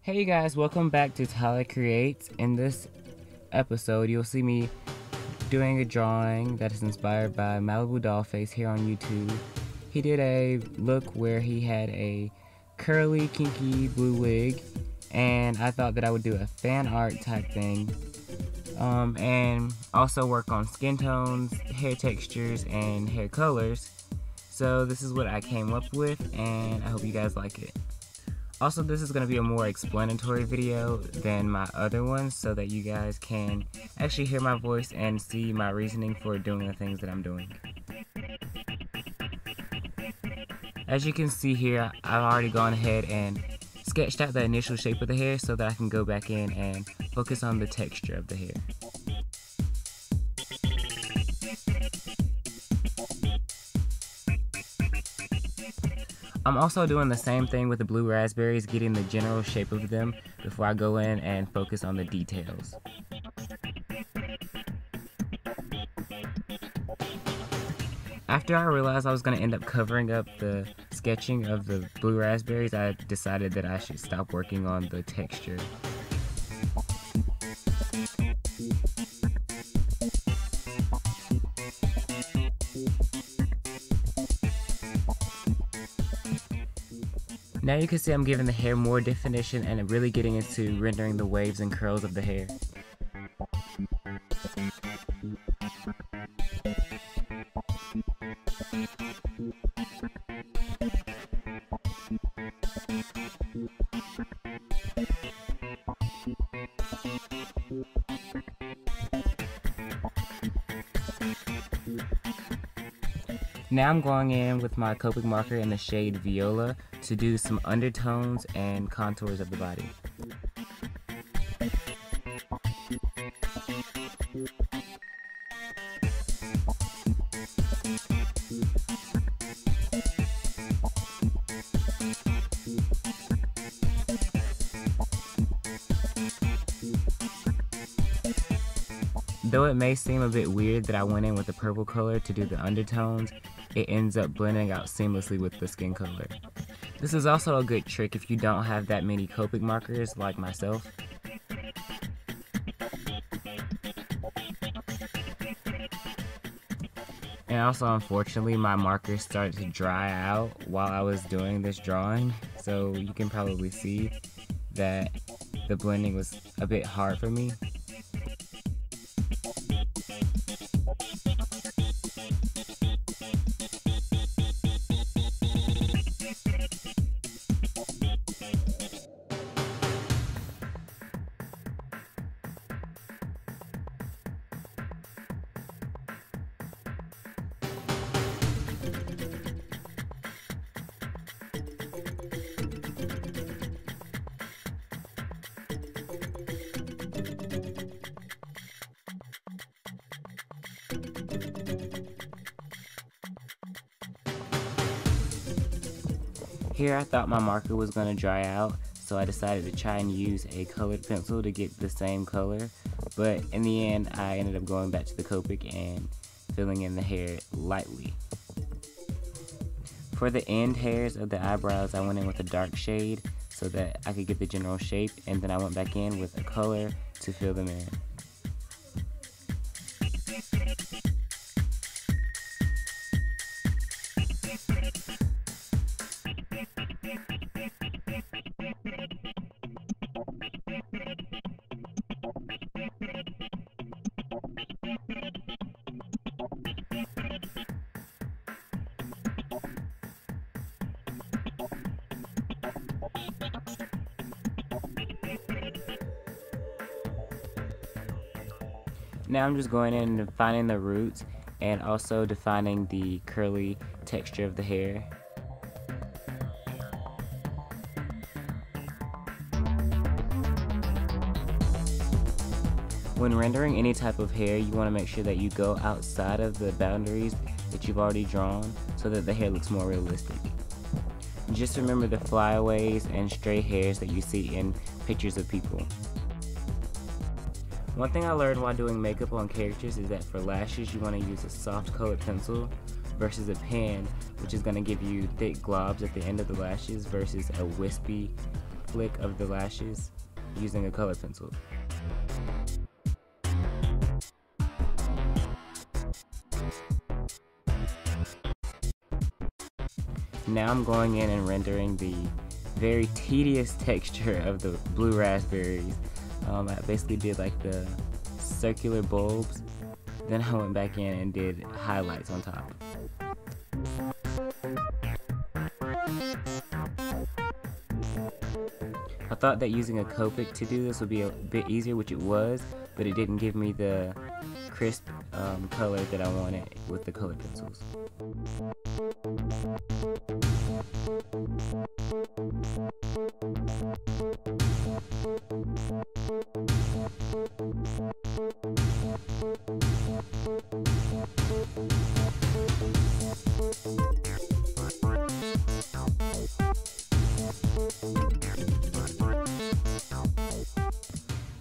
Hey you guys, welcome back to Tyler Creates. In this episode, you'll see me doing a drawing that is inspired by Malibu Dollface here on YouTube. He did a look where he had a curly, kinky blue wig, and I thought that I would do a fan art type thing, and also work on skin tones, hair textures, and hair colors. So this is what I came up with, and I hope you guys like it. Also, this is going to be a more explanatory video than my other ones so that you guys can actually hear my voice and see my reasoning for doing the things that I'm doing. As you can see here, I've already gone ahead and sketched out the initial shape of the hair so that I can go back in and focus on the texture of the hair. I'm also doing the same thing with the blue raspberries, getting the general shape of them before I go in and focus on the details. After I realized I was going to end up covering up the sketching of the blue raspberries, I decided that I should stop working on the texture. Now you can see I'm giving the hair more definition and really getting into rendering the waves and curls of the hair. Now I'm going in with my Copic marker in the shade Viola to do some undertones and contours of the body. Though it may seem a bit weird that I went in with the purple color to do the undertones, it ends up blending out seamlessly with the skin color. This is also a good trick if you don't have that many Copic markers like myself. And also, unfortunately, my markers started to dry out while I was doing this drawing, so you can probably see that the blending was a bit hard for me. Here I thought my marker was going to dry out, so I decided to try and use a colored pencil to get the same color, but in the end I ended up going back to the Copic and filling in the hair lightly. For the end hairs of the eyebrows, I went in with a dark shade so that I could get the general shape, and then I went back in with a color to fill them in. Now I'm just going in and defining the roots and also defining the curly texture of the hair. When rendering any type of hair, you want to make sure that you go outside of the boundaries that you've already drawn so that the hair looks more realistic. Just remember the flyaways and stray hairs that you see in pictures of people. One thing I learned while doing makeup on characters is that for lashes you want to use a soft colored pencil versus a pen, which is going to give you thick globs at the end of the lashes versus a wispy flick of the lashes using a color pencil. Now I'm going in and rendering the very tedious texture of the blue raspberries. I basically did like the circular bulbs, then I went back in and did highlights on top. I thought that using a Copic to do this would be a bit easier, which it was, but it didn't give me the crisp color that I wanted with the color pencils.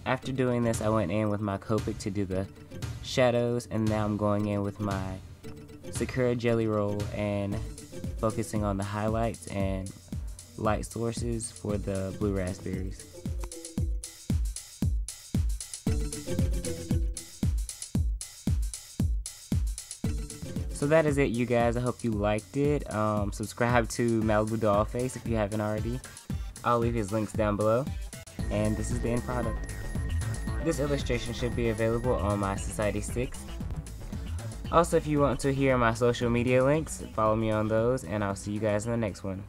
After doing this, I went in with my Copic to do the shadows, and now I'm going in with my Sakura Jelly Roll and focusing on the highlights and light sources for the blue raspberries. So that is it, you guys. I hope you liked it. Subscribe to Malibu Dollface if you haven't already. I'll leave his links down below. And this is the end product. This illustration should be available on my Society 6. Also, if you want to hear my social media links, follow me on those, and I'll see you guys in the next one.